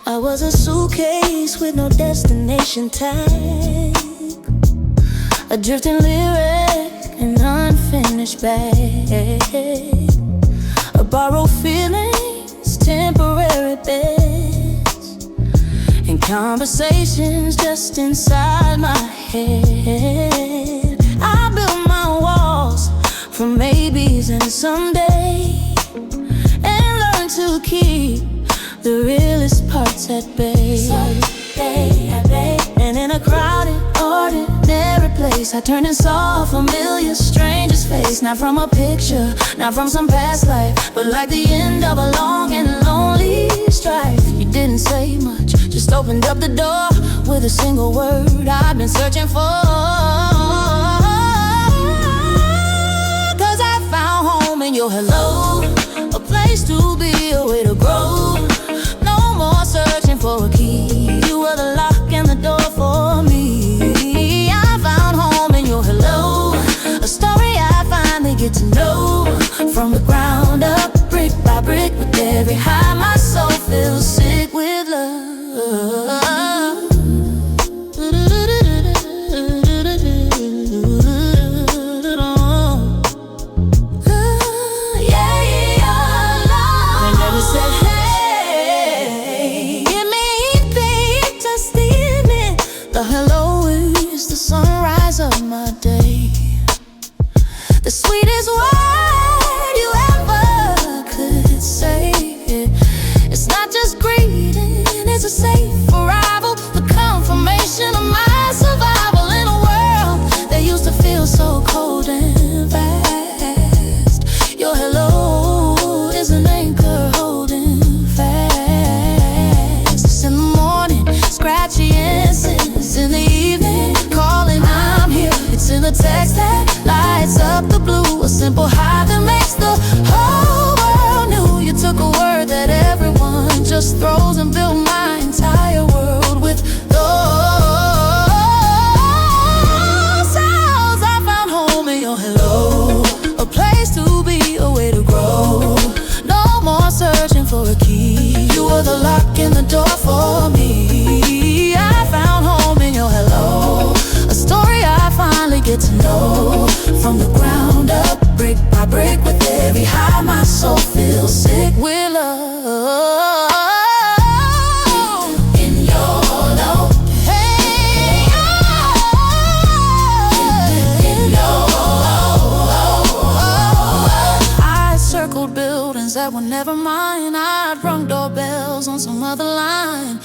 I was a suitcase with no destination tag, a drifting lyric, an unfinished bag, a borrowed feelings, temporary beds, and conversations just inside my head. I built my walls from maybes and someday, and learned to keep the realest parts at bay. And in a crowded, ordinary place, I turned and saw a familiar stranger's face. Not from a picture, not from some past life, but like the end of a long and lonely strife. You didn't say much, just opened up the door with a single word I've been searching for. 'Cause I found home in your hello, a place to be, a way to grow. Searching for a key, you were the lock and the door for me. I found home in your hello, a story I finally get to know. From the ground up, brick by brick, with every high my soul feels sick with love. The sweetest word you ever could say. It's not just greeting, it's a safe arrival, the confirmation of my survival in a world that used to feel so cold and fast. Your hello is an anchor holding fast. It's in the morning, scratchy incense. In the evening, calling I'm here. It's in the text that lights up the blue, a simple high that makes the whole world new. You took a word that everyone just throws and built my entire world with those sounds. I found home in your hello, a place to be, a way to grow. No more searching for a key, you were the lock in the door for me. I found home in your hello, a story I finally get to know. From the ground up, brick by brick, with every high my soul feels sick with love. In your love, hey, in your love. I circled buildings that were never mine. I'd rung doorbells on some other line.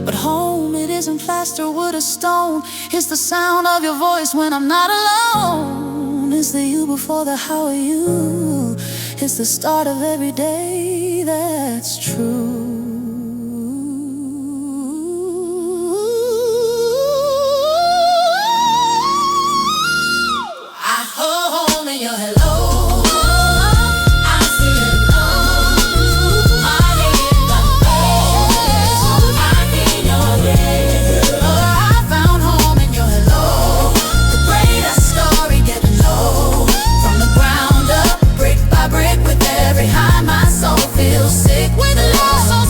But home, it isn't plaster, wood, or stone. It's the sound of your voice when I'm not alone. It's the you before the how are you. It's the start of every day that's true. I hold home in your hello. Behind my soul feels sick with love.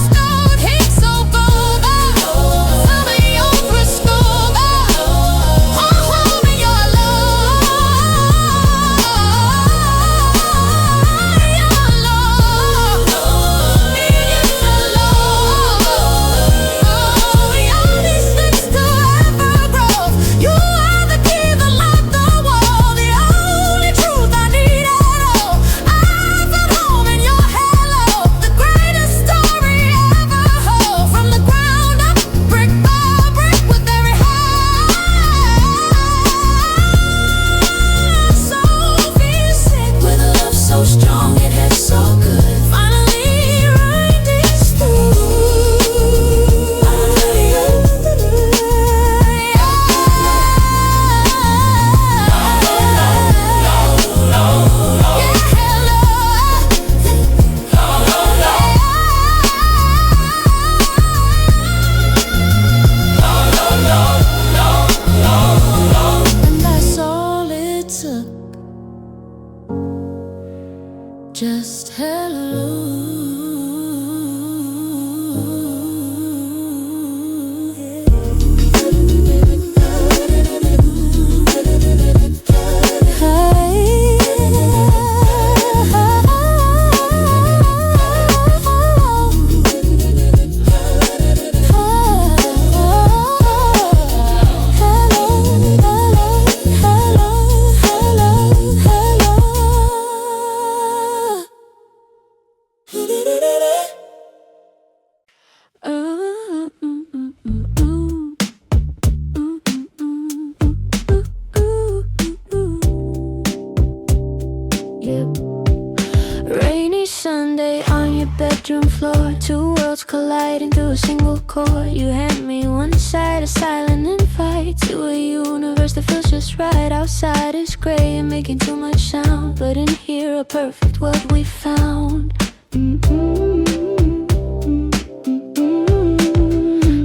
bedroom floor. Two worlds colliding through a single chord. You hand me one side, a silent invite to a universe that feels just right. Outside is gray and making too much sound, but in here a perfect world we found.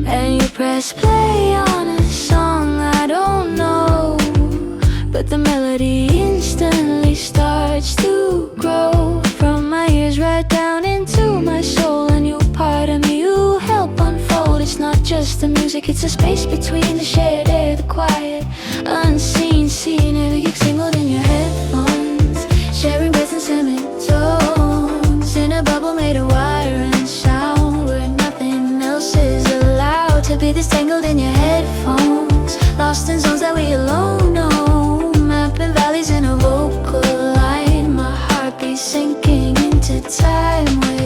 And you press play on a song I don't know, but the melody instantly starts to grow from my ears right down into my soul. A new part of me you help unfold. It's not just the music, it's a space between the shared air, the quiet, unseen scenery. You singled in your headphones, sharing breaths and semitones in a bubble made of wire and sound, where nothing else is allowed to be this tangled in your headphones. Lost in zones that we alone know, mapping valleys in a vocal line. My heartbeat sinking into time with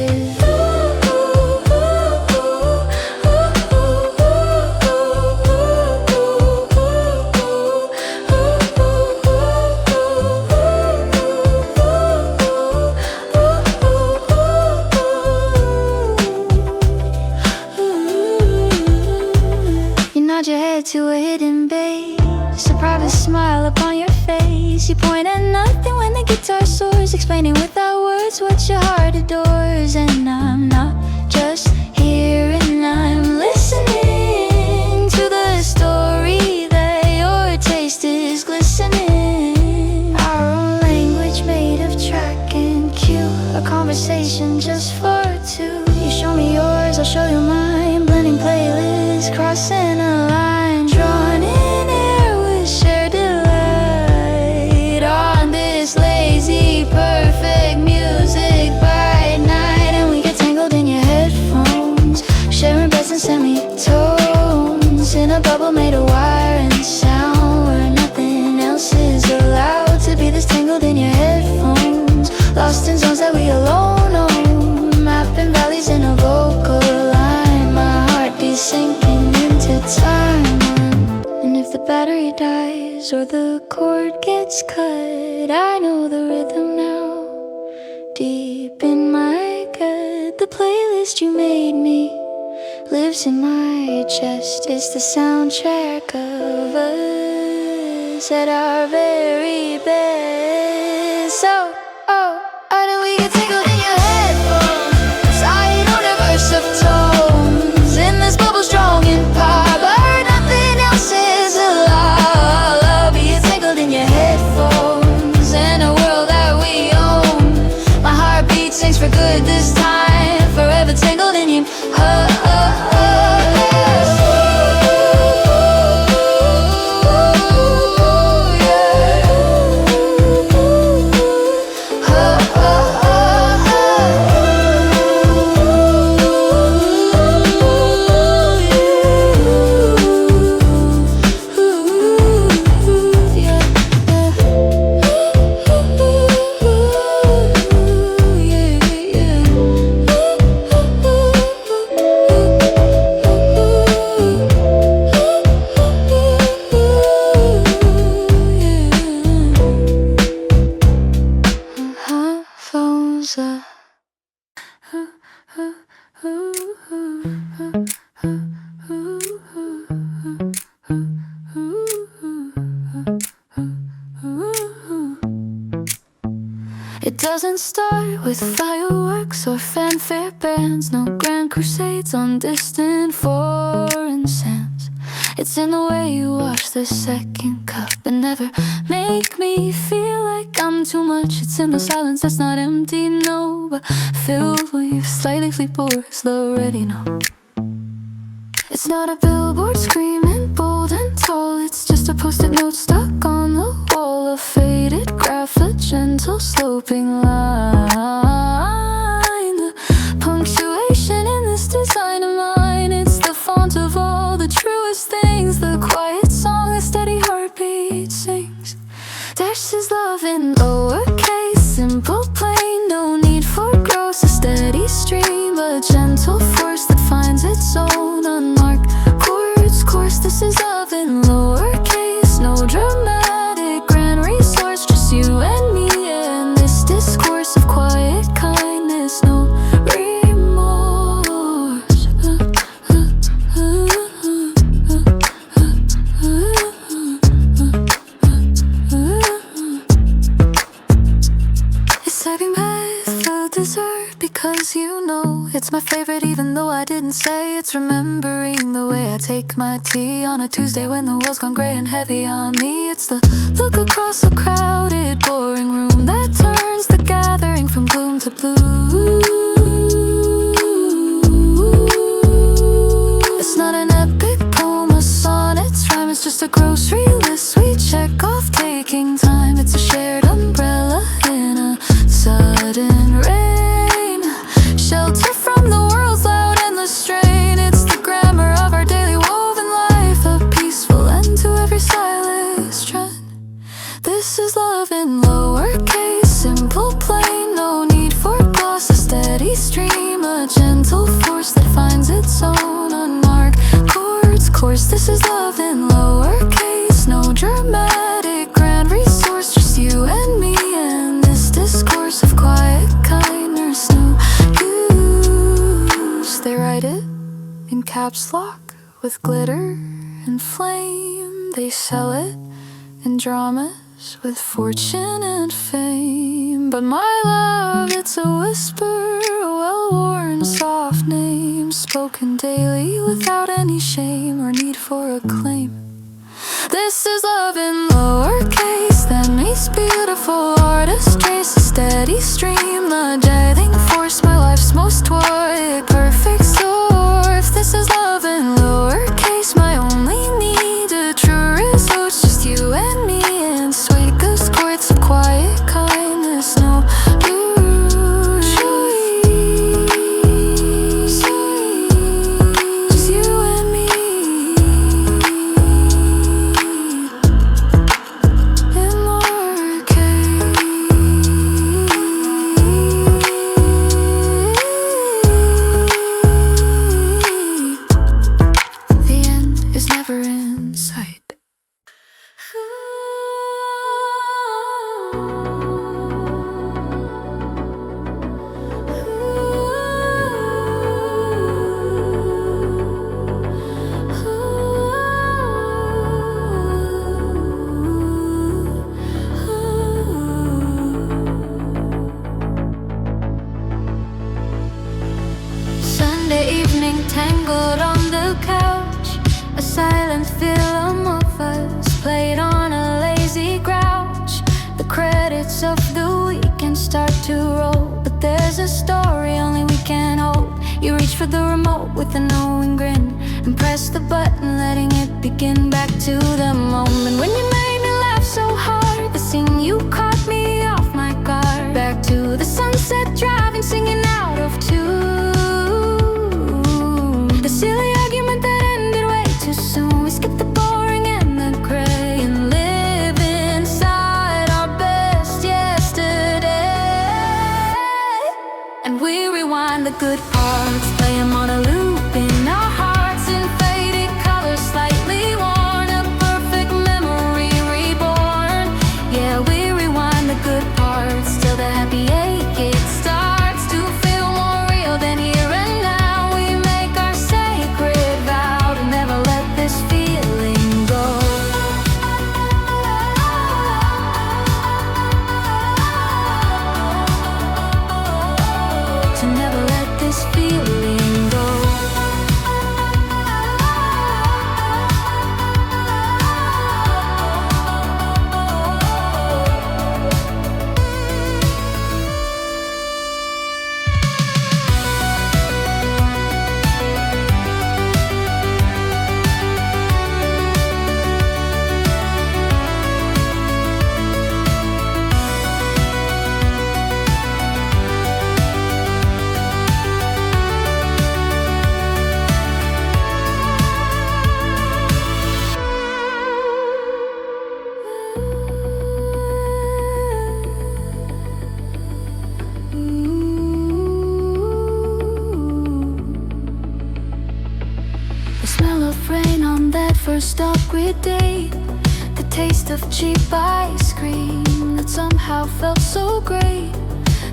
your head to a hidden bass, a private smile upon your face. You point at nothing when the guitar soars, explaining without words what your heart adores. And I'm not just hearing, I'm listening to the story that your taste is glistening. Our own language made of track and cue, a conversation just for two. You show me yours, I'll show you mine, blending playlists, crossing a line, drawn in air with shared delight. On this lazy, perfect music by night, and we get tangled in your headphones, sharing breaths and semitones in a bubble made of wire and sound, where nothing else is allowed to be this tangled in your headphones. Lost in zones that we alone know, mapping valleys in a vocal line. My heartbeat sinking into time. And if the battery dies or the cord gets cut, I know the rhythm now. Deep in my gut, the playlist you made me lives in my chest. It's the soundtrack of us at our very best. So, how do we get tangled in your headphones? I know the verse of tones in this bubble strong and power, but nothing else is allowed. I'll be tangled in your headphones in a world that we own. My heartbeat sings for good this time, forever tangled in you. It doesn't start with fireworks or fanfare bands, no grand crusades on distant foreign sands. It's in the way you wash the second cup and never make me feel like I'm too much. It's in the silence that's not empty, no, but filled with slightly fleetboard slow ready, no. It's not a billboard screaming bold and tall, it's just a post-it note stuck on the wall, a faded graph, a gentle sloping line. The punctuation in this design of mine, it's the font of all the truest things. The quiet song, a steady heartbeat sings. Dashes love in lowercase, simple, plain, no need for gross. A steady stream, a gentle force that finds its own unmarked chords. Course, this is love in lowercase, no dramatic grand resource, just you and me and this discourse of quiet kindness. No reminder my favorite even though I didn't say. It's remembering the way I take my tea on a Tuesday when the world's gone grey and heavy on me. It's the look across a crowded, boring room that turns the gathering from gloom to blue. It's not an epic poem, a sonnet's rhyme. It's just a grocery list we check off, taking time. It's a shared umbrella in a sudden rain, shelter from the world's loud endless strain. It's the grammar of our daily woven life, a peaceful end to every silence trend. This is love in lowercase, simple, plain, no need for gloss. A steady stream, a gentle force that finds its own unmarked chords course. This is love in lowercase, no dramatic grand resource, just you and me and this discourse of quiet kindness. No use, they write it in caps lock with glitter and flame. They sell it in dramas with fortune and fame. But my love, it's a whisper, a well-worn soft name, spoken daily without any shame or need for a claim. This is love in lowercase that meets beautiful artistry. A steady stream, the guiding force, my life's most poetic, perfect source. This is love in lowercase, my only need, a true result, just you and me and sweet discords of quiet kindness. No just you and me in lowercase. The end is never in sight. Sunday evening, tangled on the couch, a silent film of us played on a lazy grouch. The credits of the weekend start to roll, but there's a story only we can hold. You reach for the remote with a knowing grin and press the button, letting it begin. Back to the moment when you made me laugh so hard, the scene you caught me off my guard. Back to the sunset driving, singing out of tune, the silly argument that ended way too soon. We skipped the boring and the gray and live inside our best yesterday. And we rewind the good parts, play 'em on a loop in our hearts, in faded colors, slightly worn, a perfect memory reborn. Yeah, we rewind the good parts till the happy ache, it starts to feel more real than here and now. We make our sacred vow to never let this feeling go, to never let this feeling go. The smell of rain on that first awkward date, the taste of cheap ice cream that somehow felt so great,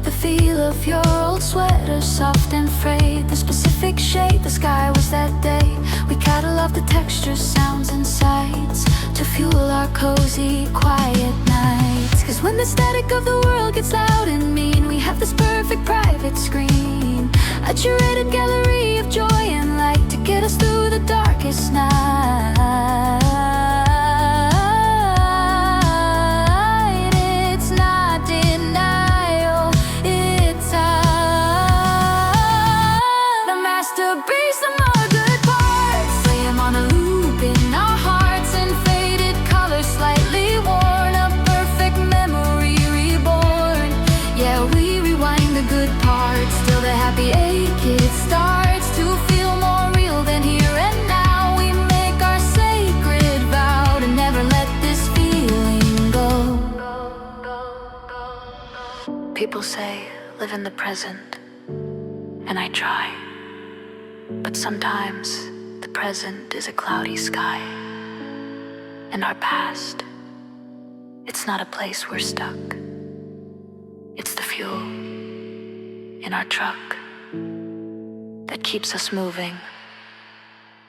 the feel of your old sweater, soft and frayed, the specific shade the sky was that day. We cataloged the textures, sounds and sights to fuel our cozy, quiet nights. 'Cause when the static of the world gets loud and mean, we have this perfect private screen. A curated gallery of joy and light to get us through the darkest night. It's not denial, it's the masterpiece of our good parts. Play 'em on a loop in our hearts in faded colors, slightly worn, a perfect memory reborn. Yeah, we rewind the good parts till the happy ache it starts to feel more real than here and now. We make our sacred vow to never let this feeling go. People say live in the present, and I try. But sometimes the present is a cloudy sky, and our past, it's not a place we're stuck. It's the fuel in our truck that keeps us moving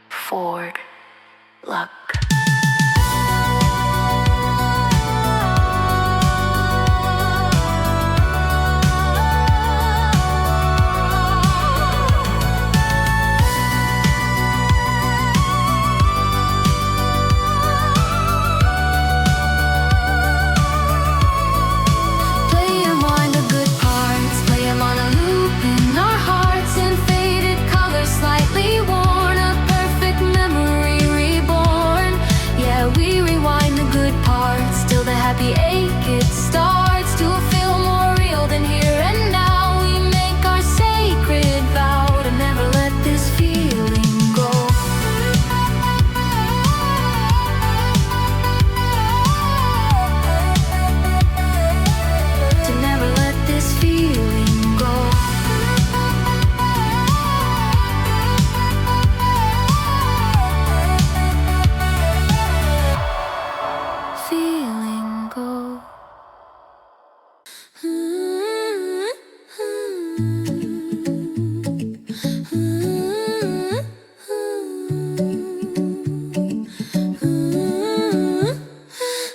forward. Luck. Happy ache it starts to feel more real than here and now. We make our sacred vow to never let this feeling go. To never let this feeling go.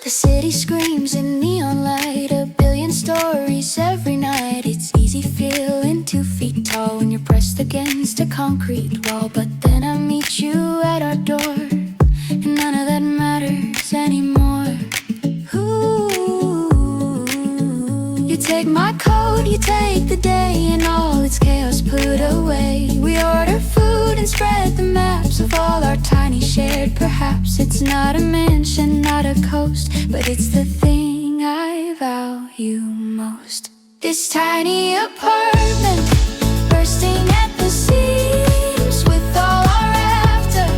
The city screams in neon light, a billion stories every night. It's easy feeling 2 feet tall when you're pressed against a concrete wall. But then I meet you at our door, and none of that matters anymore. Ooh, you take my coat, you take the day, and all its chaos put away. We order food and spread the maps of all our tiny shared perhaps. It's not a mansion, not a coast, but it's the thing I value most. This tiny apartment bursting at the seams with all our laughter,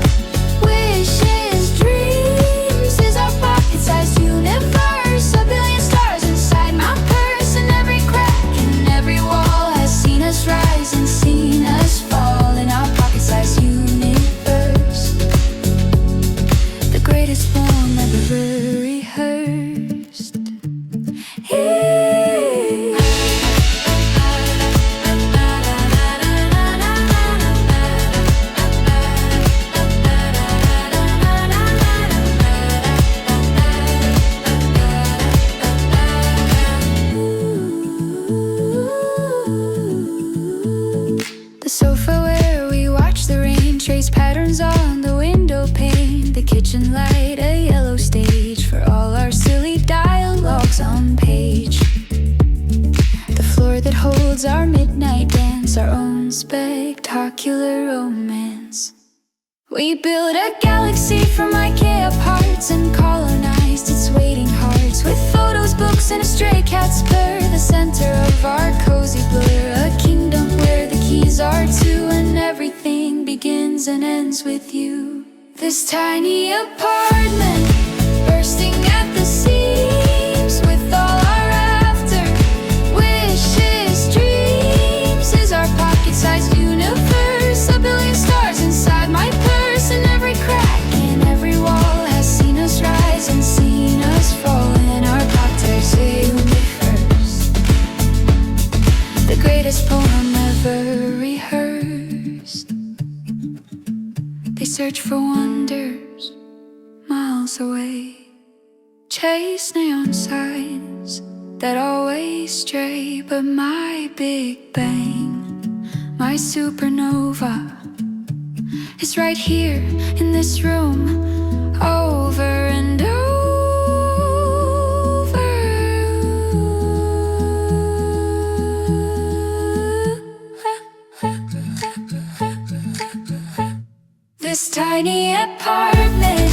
wishes, dreams is our pocket-sized universe. A billion stars inside my purse, and every crack and every wall has seen us rise and seen us fall in our pocket-sized universe. The greatest poem ever rehearsed. The sofa where we watch the rain trace patterns on the window pane. The kitchen light, a yellow stage for all our silly dialogues on page. The floor that holds our midnight dance, our own spectacular romance. We built a galaxy from IKEA parts and colonized its waiting hearts with photos, books, and a stray cat's purr. The center of our cozy blur, a kingdom where the keys are two and everything begins and ends with you. This tiny apartment bursting at the seams with all our laughter, wishes, dreams is our pocket-sized universe. A billion stars inside my purse, and every crack in every wall has seen us rise and seen us fall in our pocket-sized universe. The greatest poem ever rehearsed. They search for wonders miles away, chase neon signs that always stray. But my Big Bang, My supernova is right here in this room, over and over. This tiny apartment,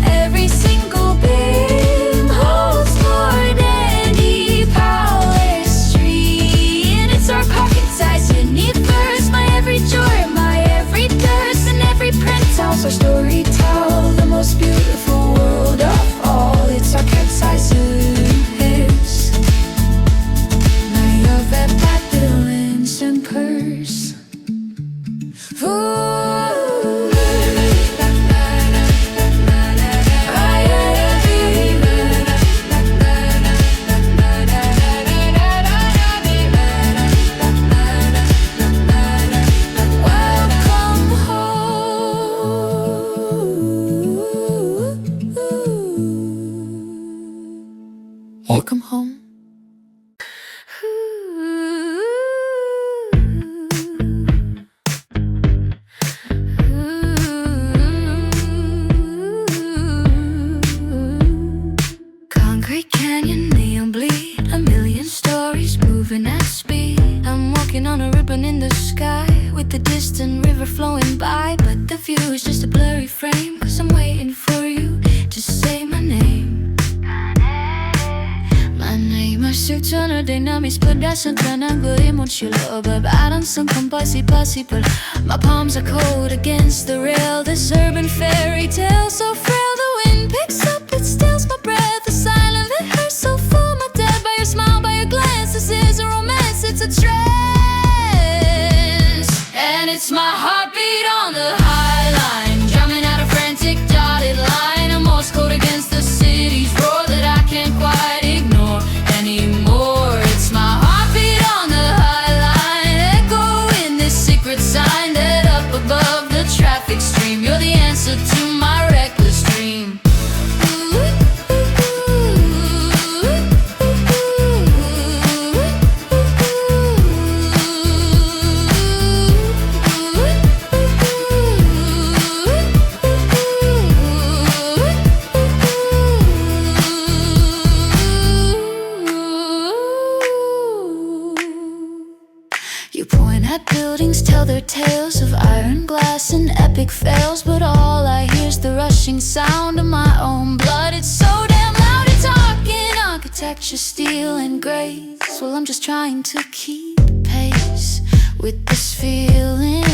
every single beam holds more than any palace tree. And it's our pocket-sized universe, my every joy, my every thirst, and every print tells our story. Tell the most beautiful world of all. It's our cat-sized universe, my of that black little instant purse. Ooh. Welcome home. Concrete canyon, neon bleed, a million stories moving at speed. I'm walking on a ribbon in the sky, with the distant river flowing by. But the view is just a blurry frame, 'cause I'm waiting for you to say my name. Surturno dynamis, pedasan tangan gue muncul berbadan sengkempasi possible. My palms are cold against the rail. This urban fairy tale so frail. The wind picks up, it steals my breath. The silence that hurts so full. My dead by your smile, by your glance. This is a romance, it's a trance. And it's my heartbeat on the high line, drumming out a frantic dotted line. I'm Morse code against the city's roar that I can't quite ignore anymore. It's my heartbeat on the high line, echoing this secret sign that up above the traffic stream, you're the answer to my reckless dream. You point at buildings, tell their tales of iron glass and epic fails, but all I hear's the rushing sound of my own blood. It's so damn loud, it's talking architecture, steel and grace. Well, I'm just trying to keep pace with this feeling.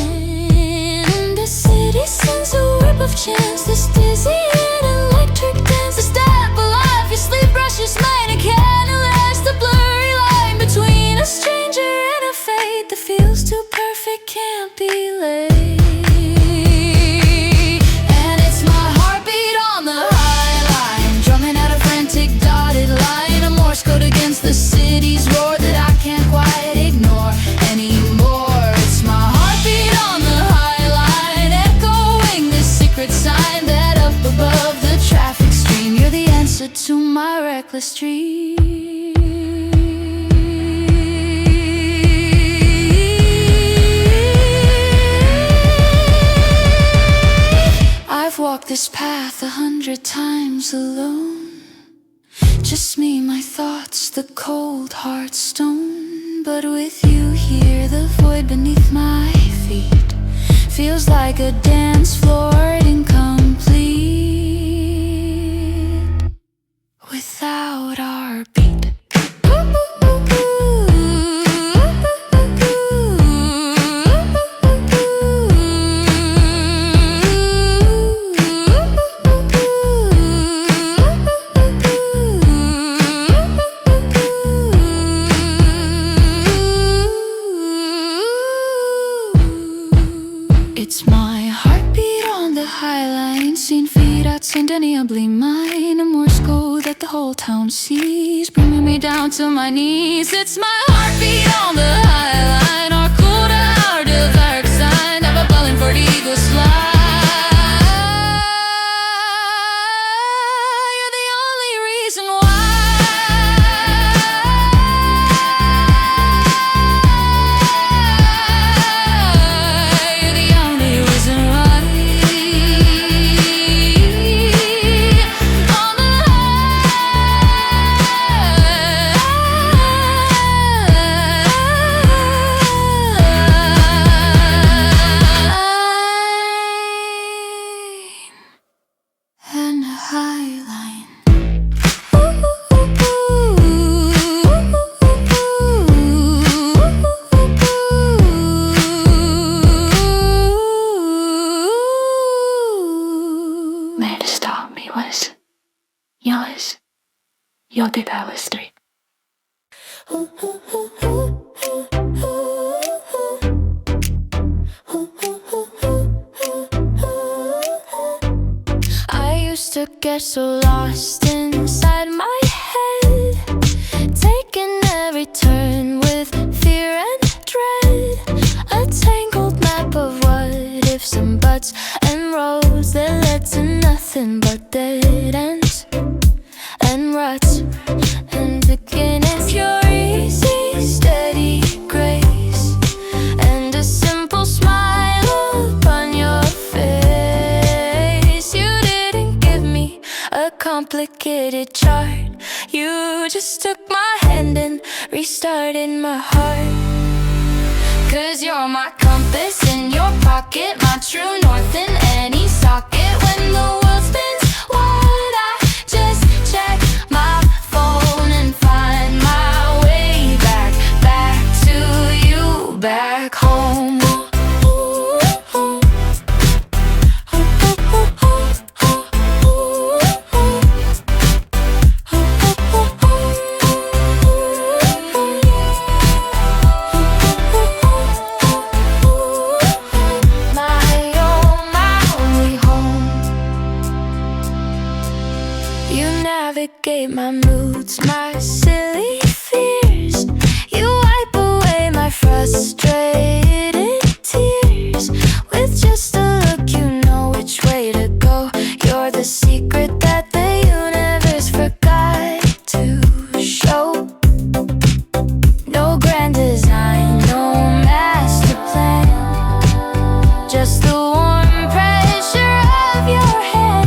The city sends a whip of chance, this dizzying electric dance. The step alive, your sleep brushes mine, a candlelight, the blurry line between a stranger and a fate that feels too perfect, can't be late. And it's my heartbeat on the high line, drumming out a frantic dotted line. A Morse code against the city's roar that I can't quite ignore anymore. It's my heartbeat on the high line, echoing this secret sign that up above the traffic stream, you're the answer to my reckless dream. I've walked this path 100 times alone, just me, my thoughts, the cold heart stone. But with you here, the void beneath my feet feels like a dance floor incomplete without our beat. It's my heartbeat on the high line, seen feet undeniably mine. A Morse code that the whole town sees, bringing me down to my knees. It's my heartbeat on the high line, our cool our dark sign. I'm a balling for the eagle's fly. You're the only reason why your deep history. I used to get so lost inside my head, taking every turn with fear and dread. A tangled map of what ifs and buts and roads that led to nothing but dead ends and ruts. And beginnings, your easy, steady grace, and a simple smile upon your face. You didn't give me a complicated chart, you just took my hand and restarted my heart. 'Cause you're my compass in your pocket, my true north in any socket. When the world spins wide, I just check my phone and find my way back, back to you, back home. Navigate my moods, my silly fears. You wipe away my frustrated tears. With just a look, you know which way to go. You're the secret that the universe forgot to show. No grand design, no master plan, just the warm pressure of your hand,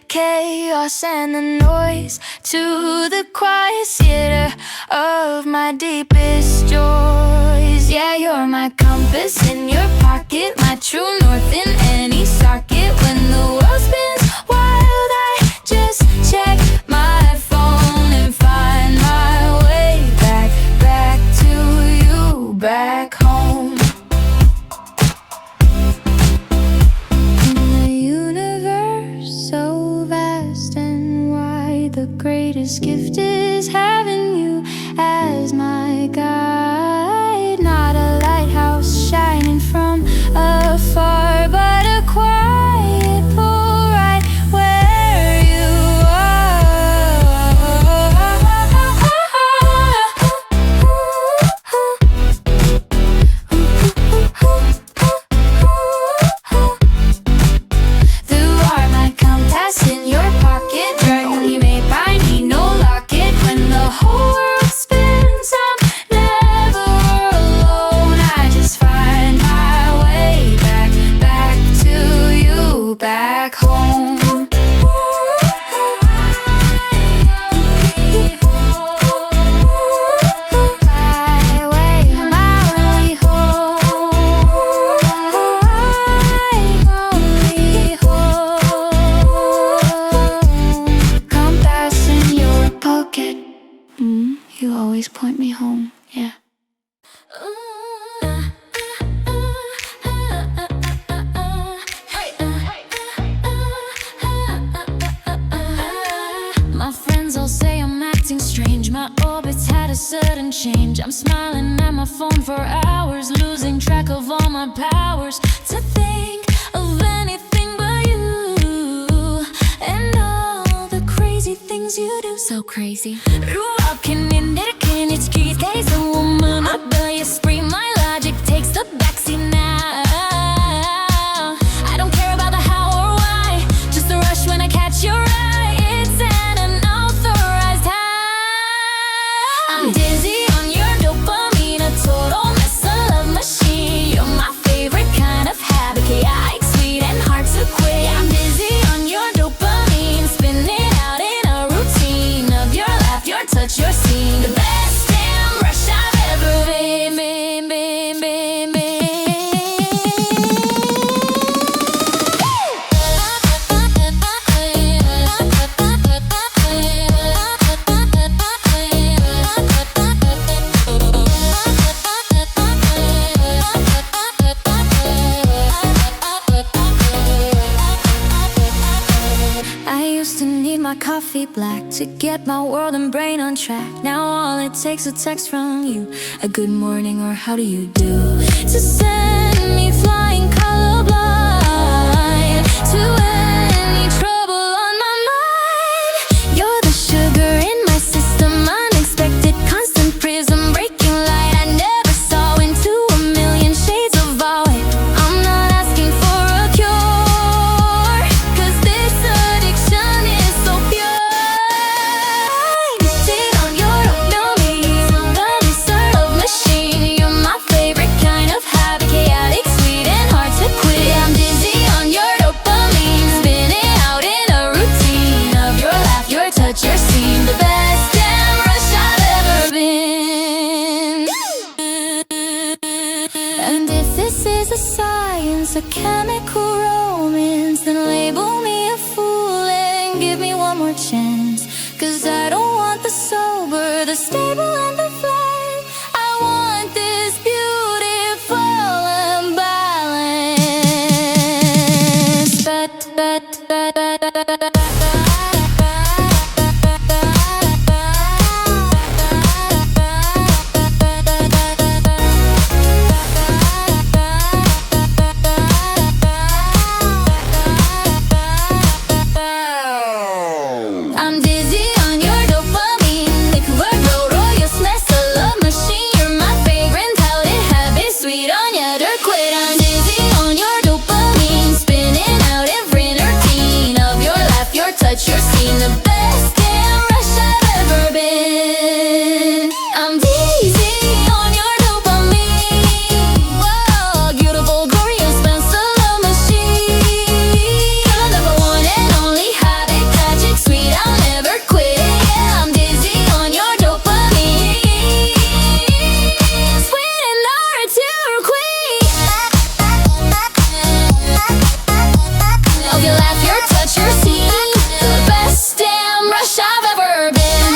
chaos and the noise to the quiet theater of my deepest joys. Yeah, you're my compass in your pocket, my true north in any socket. When the world spins wild, I just check my phone and find my way back, back to you, back home. The greatest gift is having you as my guide. Not a lighthouse shining from afar, but a quiet pull right where you You are my compass in your pocket, you may find me no locket. When the whole world spins, I'm never alone. I just find my way back, back to you, back home. You always point me home, yeah. My friends all say I'm acting strange, my orbit's had a sudden change. I'm smiling at my phone for hours, losing track of all my powers to think of anything but you and all the crazy things you do. So crazy. There's a woman up there, you scream, my logic takes the backseat now. I don't care about the how or why, just the rush when I catch your eye. It's an unauthorized high. I'm dizzy on your dopamine, a total mess, a love machine. You're my favorite kind of habit, chaotic, sweet and hard to quit. I'm dizzy on your dopamine, spinning out in a routine of your laugh, your touch, your scene. The best rush I've ever been. used to need my coffee black to get my world and brain on track. Now all it takes is a text from you, a good morning or how do you do, to send me flying colorblind to any trouble on my mind. You're the sugar in my system, unexpected, constant prism, breaking light I never saw into a million shades of violet. I'm not asking for a cure, 'cause this addiction is so pure. Sit on your memories, the sort of machine. You're my favorite kind of habit, chaotic, sweet and hard to quit. I'm dizzy on your dopamine, spinning out in a routine of your laugh, your touch, your scene. The best damn rush I've ever been. And if this is a science, a chemical romance, then label me a fool and give me one more chance. 'Cause I don't want the sober, the stable and the flat. I want this beautiful imbalance. I'm dizzy on your dopamine, liquid road, royal smash, a love machine. You're my favorite, talented habit, sweet on yet or quit. I'm dizzy on your dopamine, spinning out every routine of your laugh, your touch, your scene. The best damn rush I've ever been. I'm dizzy on your dopamine. Whoa, beautiful, glorious, smash, a love machine. You're number one and only habit, catch it, sweet, I'll never quit. Yeah, I'm dizzy on your dopamine, sweet and hard to quit. Of your laugh, your touch, your scene, the best damn rush I've ever been.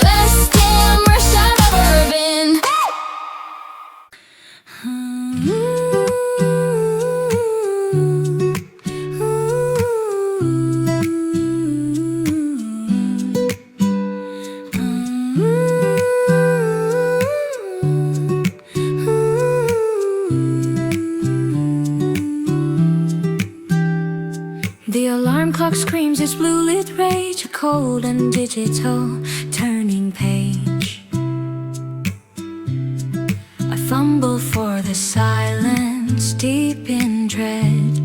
Best damn rush I've ever been. The alarm clock screams its blue lit rage, a cold and digital turning page. I fumble for the silence deep in dread,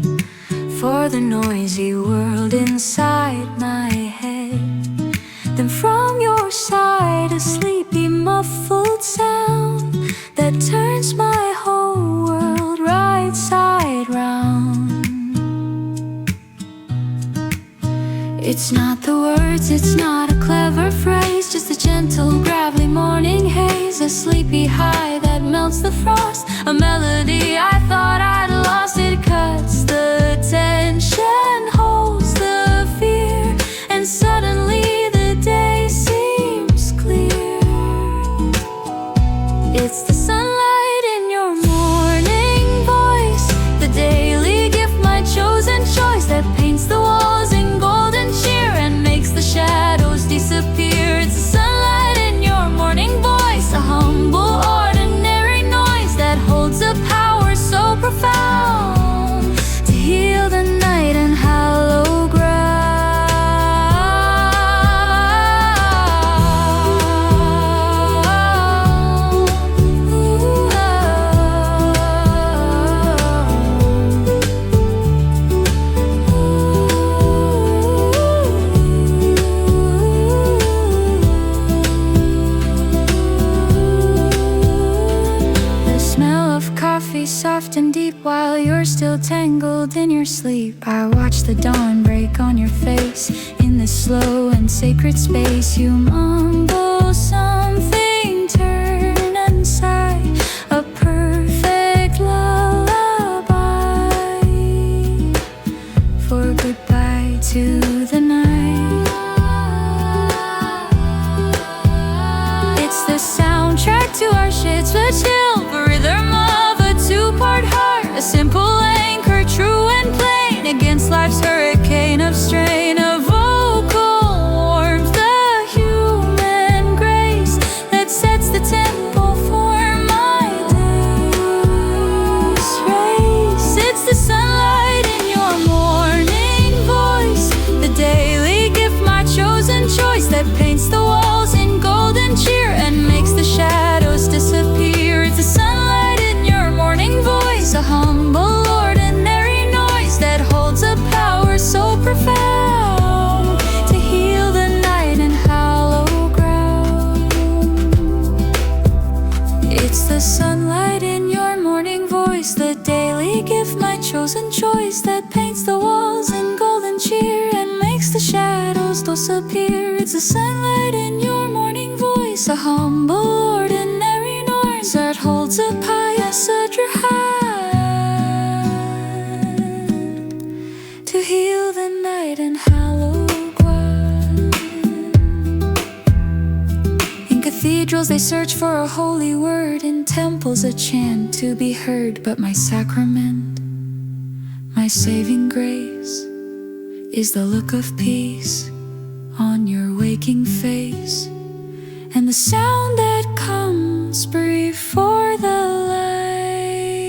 for the noisy world inside my head. Then from your side a sleepy muffled sound that turns my whole world right side round. It's not the words, it's not a clever phrase, just a gentle, gravelly morning haze, a sleepy high that melts the frost, a melody I thought I'd lost. It cuts the tension, holds the fear, and suddenly the day seems clear. It's the sunlight in your morning voice, the daily gift, my chosen choice, that paints the walls in golden cheer and makes the shadows disappear. It's the sunlight in your morning voice, a humble, ordinary noise that holds a power so profound to heal the night and hallow soft and deep while you're still tangled in your sleep. I watch the dawn break on your face in this slow and sacred space. You mumble something, turn and sigh, a perfect lullaby for goodbye to the night. It's the soundtrack to our shits, the chill rhythm of a two-part heart, a chosen choice that paints the walls in golden cheer and makes the shadows disappear. It's the sunlight in your morning voice, a humble, ordinary noise that holds a pious at your hand to heal the night and hallow ground. In cathedrals they search for a holy word, in temples a chant to be heard. But my sacrament, my saving grace, is the look of peace on your waking face, and the sound that comes before the light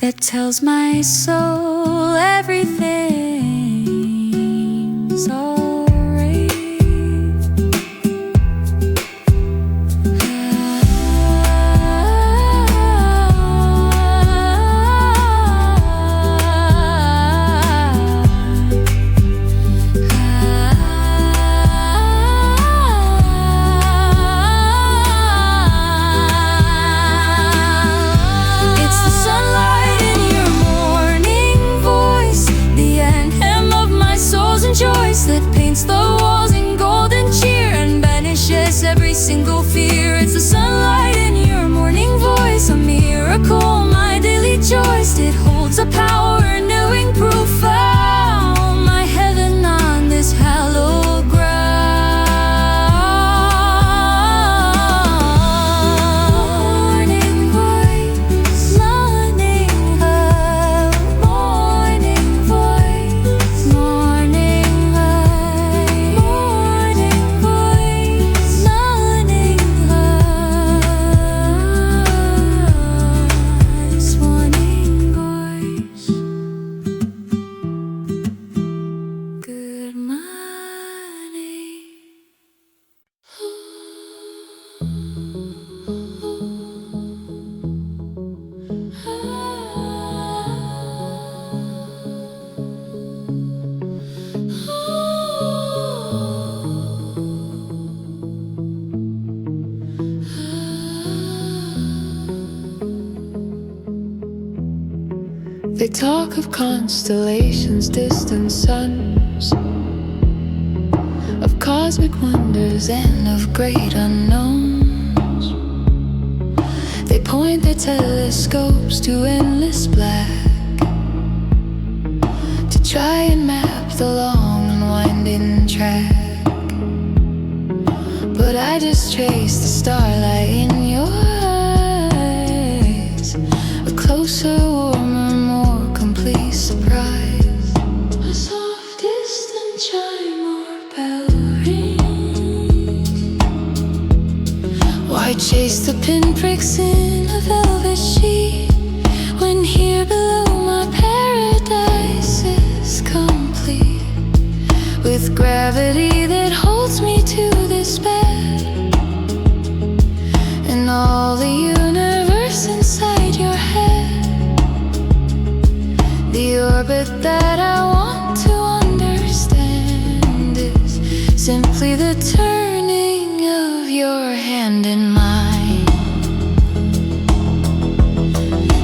that tells my soul everything's alright. That paints the walls in golden cheer and banishes every single fear. It's the sunlight in your morning voice, a miracle, my daily choice. It holds a power, renewing, profound, my heaven on this hallowed ground. Morning voice, morning voice, morning They talk of constellations, distant suns, of cosmic wonders and of great unknowns. They point their telescopes to endless black to try and map the long and winding track. But I just trace the starlight in your eyes, a closer, warmer, more complete surprise. A soft distant chime or bell ring. Why chase the pinpricks in a velvet sheet when here below my paradise is complete, with gravity that holds me to this bed and all the universe inside your head. The orbit that I want to understand is simply the turning of your hand in mine.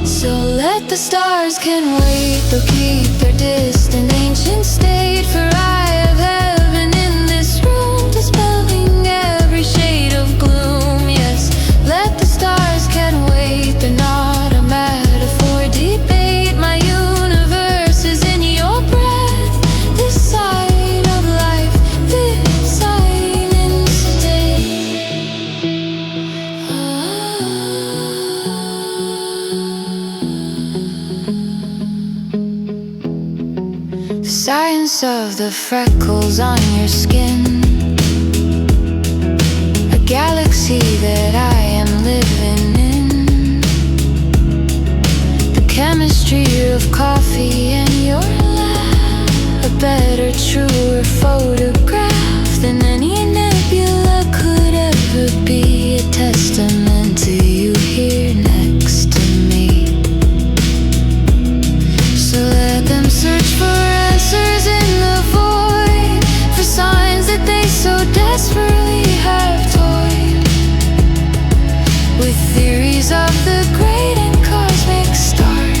So let the stars can wait, they'll keep their distant ancient state. For I have heaven in this room, dispelling every shade of gloom. Yes, let the stars can wait, they're not a matter for debate. My universe is in your breath, this side of life, this side in state. The science of the freckles on your skin, a galaxy that I am living in. The chemistry of coffee in your lab, a better, truer photograph than any nebula could ever be. A testament to you here next to me. So let them search for answers in the void, for signs that they so desperately have toyed with theories of the great and cosmic start.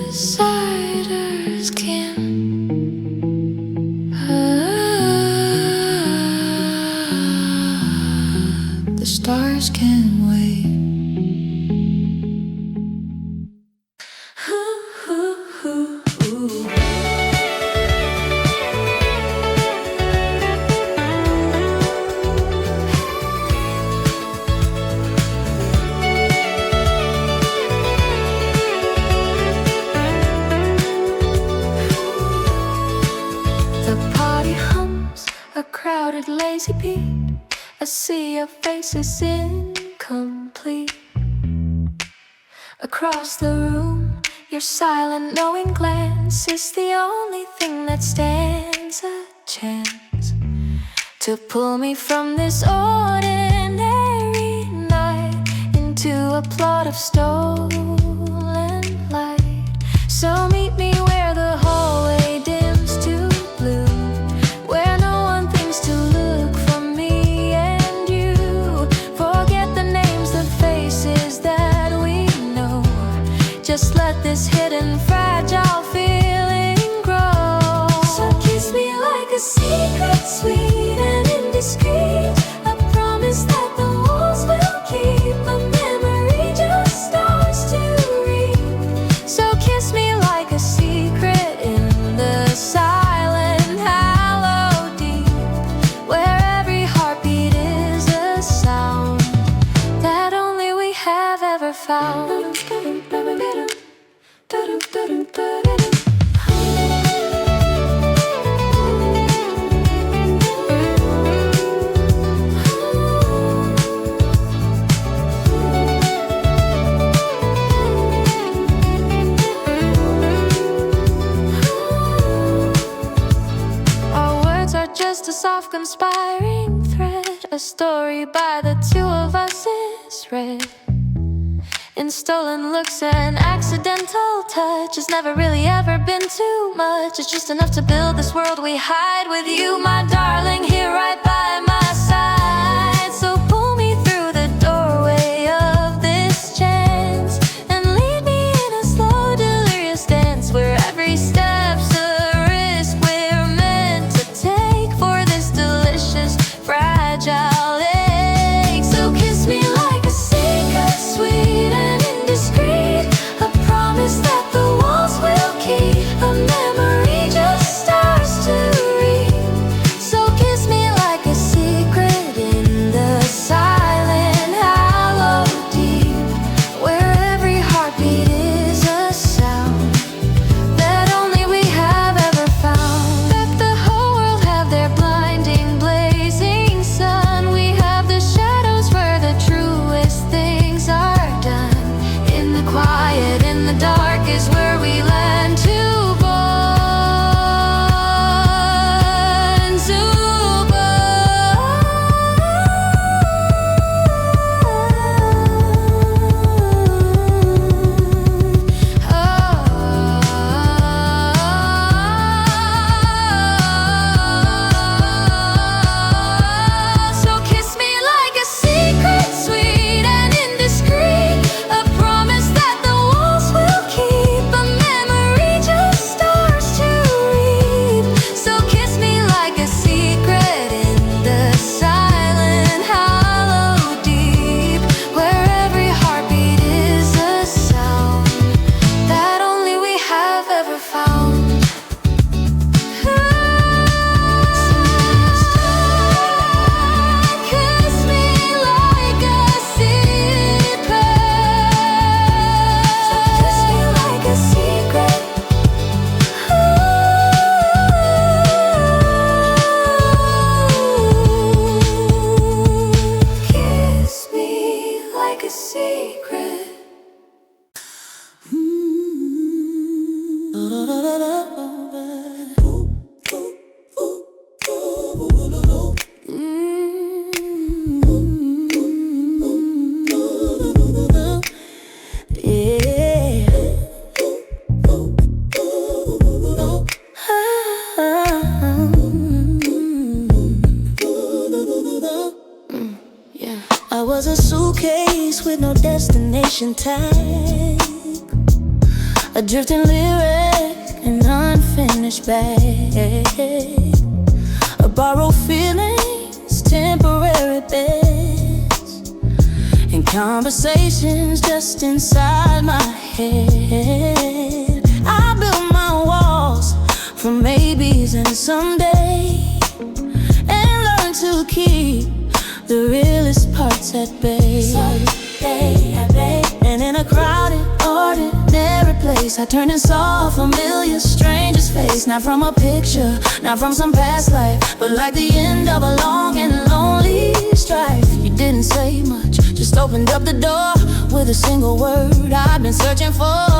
outsiders can. The stars can wait. A crowded, lazy beat, a sea of faces incomplete. Across the room, your silent, knowing glance is the only thing that stands a chance to pull me from this ordinary night into a plot of stolen light. So meet me where the hallway dims to blue, where no one thinks to look for me and you. Forget the names, the faces that we know. Just let this hidden, fragile feeling grow. So kiss me like a secret, sweet and indiscreet, a promise that the walls will keep, a memory just stars to read. So kiss me like a secret in the silent hollow deep, where every heartbeat is a sound that only we have ever found. Just a soft conspiring thread, a story by the two of us is read in stolen looks and accidental touch. It's never really ever been too much. It's just enough to build this world we hide with you, my darling, here right by my side. So pull me through the doorway of this chance and lead me in a slow, delirious dance where every step's a risk we're meant to take for this delicious, fragile egg. So kiss me like a secret, sweet and indiscreet, a promise that the walls will keep, a memory just stars to read. So kiss me like a secret in the silent hollow deep, where every heartbeat is a sound that only we have ever found. Let the whole world have their blinding, blazing sun. We have the shadows where the truest things are done. In the quiet, in the dark is where we learn to bond, to So kiss me like a secret, sweet and indiscreet, a promise that the walls will keep, a memory just stars to read. So kiss me like a secret in the silent hollow deep, where every heartbeat is a sound that only we have ever found. Kiss me like a secret. So kiss me like a secret. Kiss me like a secret. I was a suitcase with no destination tag. a drifting lyric, an unfinished bag, a borrowed feelings, temporary beds, and conversations just inside my head. I built my walls from maybes and someday, and learned to keep the realest parts at bay. And in a crowded, ordinary place, I turned and saw a familiar stranger's face. Not from a picture, not from some past life, but like the end of a long and lonely strife. You didn't say much, just opened up the door with a single word I've been searching for.